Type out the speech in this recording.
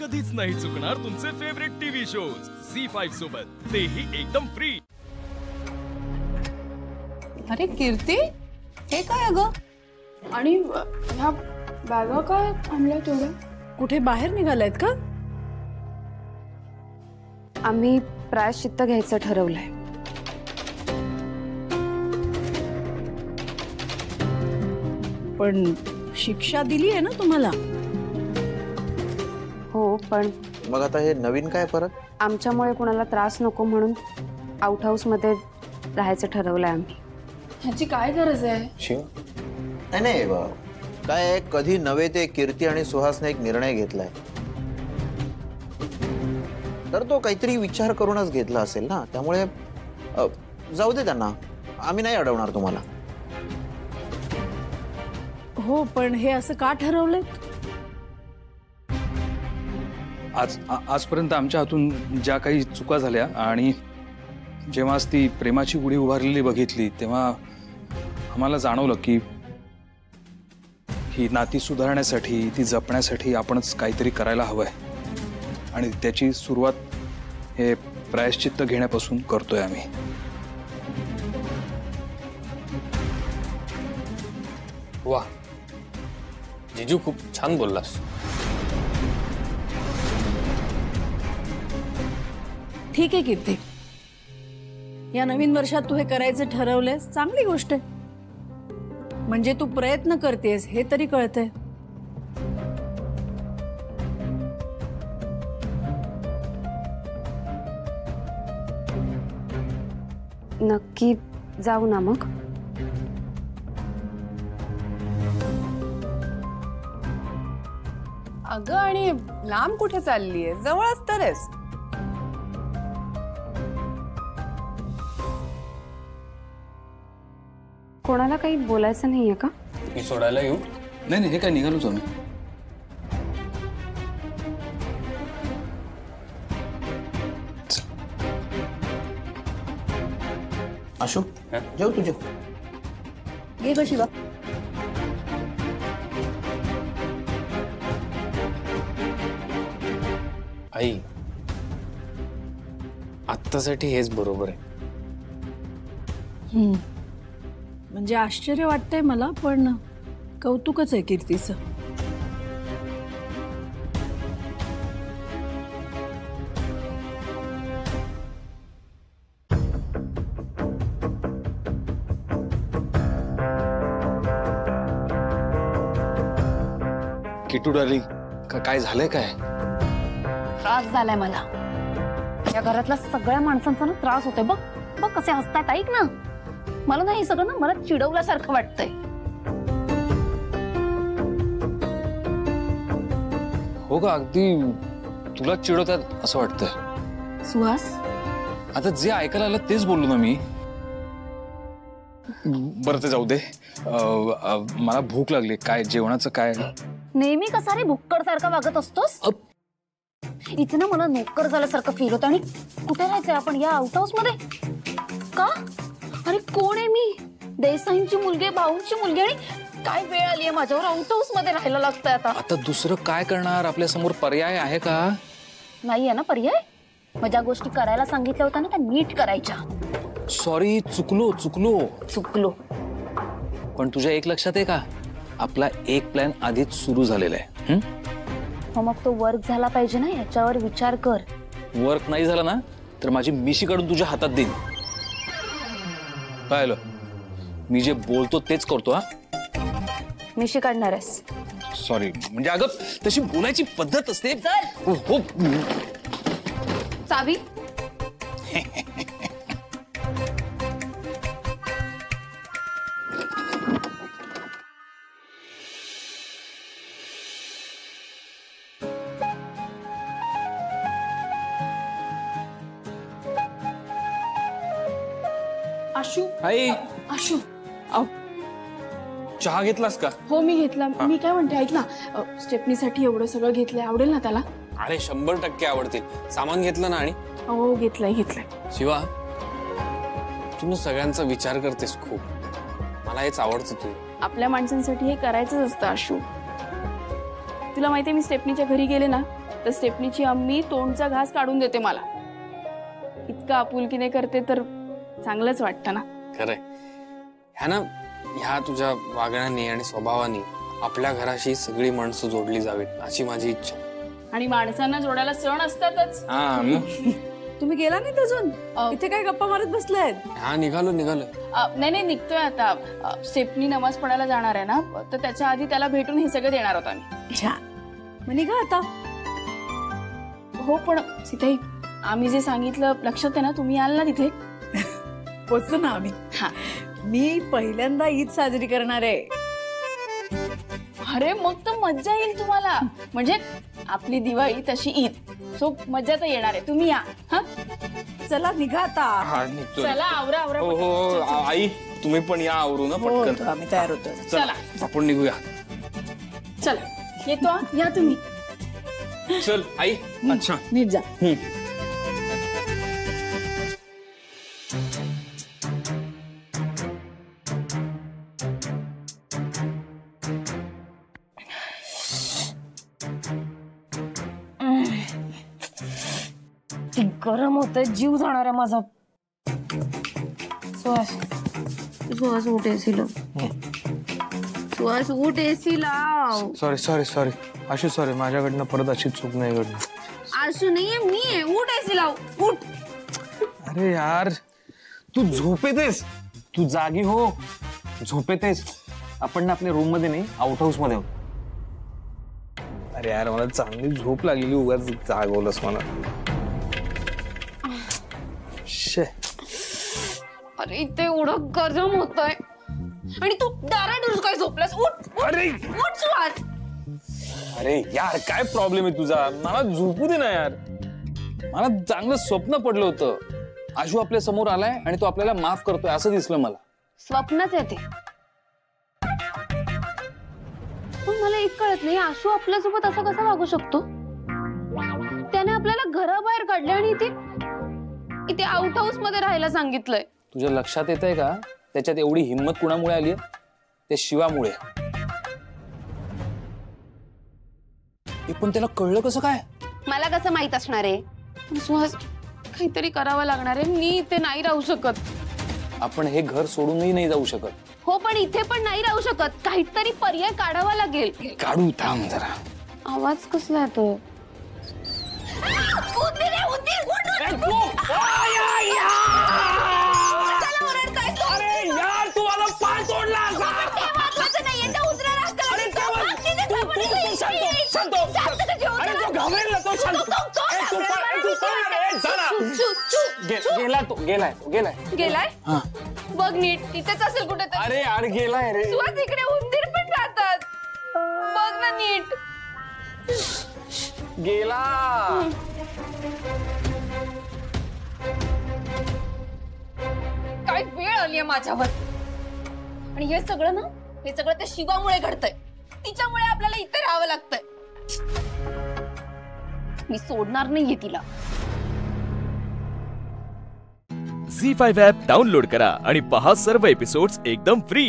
कधीच नाही चुकणार तुमचे फेवरेट टीव्ही शोज झी5 सोबत, तेही एकदम फ्री। अरे कीर्ती, हे काय अगं? आणि ह्या बॅगा काय आणल्या तेवढ्या? कुठे बाहेर निघालायत का? आम्ही प्रायश्चित्त घ्यायचं ठरवलंय। पण शिक्षा दिली आहे ना तुम्हाला? हो, पण मग आता हे नवीन काय परत? आमच्यामुळे कोणाला त्रास नको म्हणून आउट हाऊस मध्ये राहायचं ठरवलंय आम्ही। ह्याची काय गरज आहे? शिव नाही काय कधी नवे ते कीर्ती आणि सुहासने एक निर्णय घेतलाय, तर तो काहीतरी विचार करूनच घेतला असेल ना। त्यामुळे जाऊ दे त्यांना, आम्ही नाही अडवणार तुम्हाला। हो, पण हे असं का ठरवलंय? आजपर्यंत आमच्या हातून ज्या काही चुका झाल्या आणि जेव्हा ती प्रेमाची गुढी उभारलेली बघितली तेव्हा आम्हाला जाणवलं की ही नाती सुधारण्यासाठी, ती जपण्यासाठी आपणच काहीतरी करायला हवंय आणि त्याची सुरुवात हे प्रायश्चित्त घेण्यापासून करतोय आम्ही। वाह जीजू, खूप छान बोललास। ठीक आहे कीर्ती, या नवीन वर्षात तू हे करायचं ठरवलंयस, चांगली गोष्ट आहे। म्हणजे तू प्रयत्न करतेस हे तरी कळतंय। नक्की जाऊ ना मग? अगं, आणि लांब कुठे चाललीये? जवळच तर आहेस। कोणाला काही बोलायचं नाहीये का? मी सोडायला येऊ? नाही, हे काय निघालोच आम्ही। आशू जेव तुझे ये ग शिवा। आई, आत्तासाठी हेच बरोबर आहे। म्हणजे आश्चर्य वाटतंय मला, पण कौतुकच आहे कीर्तीचं। किटू डार्लिंग, काय झालंय? काय त्रास झालाय मला। या घरातल्या सगळ्या माणसांचा ना त्रास होतोय। बघ बघ कसे हसतात, ऐक ना। मला ना हे सगळं ना मला चिडवल्यासारखं वाटतंय। हो का? अगदी तुला चिडवतात असं वाटतंय? सुहास, आता जे ऐकायला आलं तेच बोललो ना मी। बरं ते जाऊ दे, मला भूक लागली। काय जेवणाचं काय? नेहमी कसा रे भुक्कड सारखा वागत असतोस? इथे ना मला नोकर झाल्यासारखं फील होतं। आणि कुठे राहायचंय आपण? या आउट हाऊस मध्ये का? अरे कोण आहे मी? देसाईंची मुलगी, भाऊंची मुलगी, आणि काय वेळ आली आहे माझ्यावर आउट हाऊस मध्ये राहायला लागतंय। आता दुसरं काय करणार? आपल्या समोर पर्याय आहे का? नाही आहे ना पर्याय। मग ज्या गोष्टी करायला सांगितल्या होत्या ना त्या नीट करायच्या। सॉरी, चुकलो। पण तुझ्या एक लक्षात आहे का? आपला एक प्लॅन आधीच सुरू झालेला आहे। हो, मग तो वर्क झाला पाहिजे ना, याच्यावर विचार कर। वर्क नाही झाला ना तर माझी मिशी काढून तुझ्या हातात देईन। पाहिलं, मी जे बोलतो तेच करतो। हा, मिशी काढणार आहेस? सॉरी, म्हणजे अगं तशी बोलायची पद्धत असते। हो, चावी? आशू, आई, आशू, चहा घेतलास का? हो मी घेतला। मी काय म्हणते ऐक ना, स्टेपनीसाठी एवढं सगळं घेतलंय, आवडेल ना त्याला? अरे 100% आवडतील। सामान घेतलं ना? आणि हो घेतलंय। शिवा, तू सगळ्यांचा विचार करतेस खूप। मला हेच आवडतं। तू आपल्या माणसांसाठी हे करायचंच असतं आशू। तुला माहितीये, मी स्टेपनीच्या घरी गेले ना तर स्टेपनीची अम्मी तोंडचा घास काढून देते मला. इतका आपुलकीने करते तर चांगलंच वाटतं ना. खरंय. ह्या तुझ्या वागण्याने आणि स्वभावाने आपल्या घराशी सगळी माणसं जोडली जावीत अशी माझी इच्छा. आणि माणसांना जोडायला सण असतातच. तुम्ही गेला नाहीत अजून? इथे काय गप्पा मारत बसलायत? हा निघालो. नाही निघतोय आता. स्टेपनी नमाज पडायला जाणार आहे ना, तर त्याच्या आधी त्याला भेटून हे सगळं देणार होता मी. छान, मग निघा आता. हो पण सीताई, आम्ही जे सांगितलं लक्षात आहे ना? तुम्ही याल ना तिथे? पोचतो ना आम्ही. हा, मी पहिल्यांदा ईद साजरी करणार आहे. अरे मग तर मज्जा येईल तुम्हाला. म्हणजे आपली दिवाळी तशी ईद, सो मज्जा तर येणार आहे. तुम्ही या. हा चला निघा आता. चला आवरा आवरा. हो आई, तुम्ही पण या आवरू ना पटकन. आम्ही तयार होतो. चला आपण निघूया. चला येतो हा. या तुम्ही. चल आई. अच्छा नीट जा. गरम होतंय, जीव जाणार आहे माझा. सुहास उठ एसी लाव. सुहास उठ एसी लाव. सॉरी आशू सॉरी, माझ्याकडनं परत अशी चूक नाही घडली. आशू नाहीये, मी आहे. उठ एसी लाव, उठ. अरे यार तू झोपेतेस, तू जागी हो. झोपेतेस. आपण ना आपल्या रूम मध्ये नाही, आउट हाऊस मध्ये आहोत. अरे यार मला चांगली झोप लागलेली, उगाच जागवलंस मला. अरे इथे एवढं गरम होतंय आणि तू डायरेक्ट काय झोपलास? उठ. अरे उठ सुहास. अरे यार काय प्रॉब्लेम आहे तुझा? मला झोपू दे ना यार. मला चांगलं स्वप्न पडलं होतं. आशू आपल्या समोर आलाय आणि तो आपल्याला माफ करतोय असं दिसलं मला. स्वप्नच येते. पण मला एक कळत नाही, आशू आपल्यासोबत असं कसं वागू शकतो? त्याने आपल्याला घराबाहेर काढले आणि इथे आउट हाऊस मध्ये राहायला सांगितलंय. तुझ्या लक्षात येतंय का त्याच्यात एवढी हिंमत कुणामुळे आली? त्या शिवामुळे. पण त्याला कळलं कसं काय? मला कसं माहित असणार आहे? सुहास काहीतरी करावं लागणार आहे. मी इथे नाही राहू शकत. आपण हे घर सोडूनही नाही जाऊ शकत. हो पण इथे पण नाही राहू शकत. काहीतरी पर्याय काढावा लागेल. काढू, थांब जरा. आवाज कसला येतोय? अरे यार तू मला पाय तोडला. गेलाय? बघ नीट, इथेच असेल कुठे. अरे यार गेलाय रे. सुहास इकडे उंदीर पण राहतात. बघ ना नीट. गेला. काय वेळ आलीये माझ्यावर. आणि हे सगळं त्या शिवामुळे घडतंय. तिच्यामुळे आपल्याला इथे राहावं लागतंय. मी सोडणार नाहीये तिला. झी5 ॲप डाउनलोड करा आणि पहा सर्व एपिसोड्स एकदम फ्री.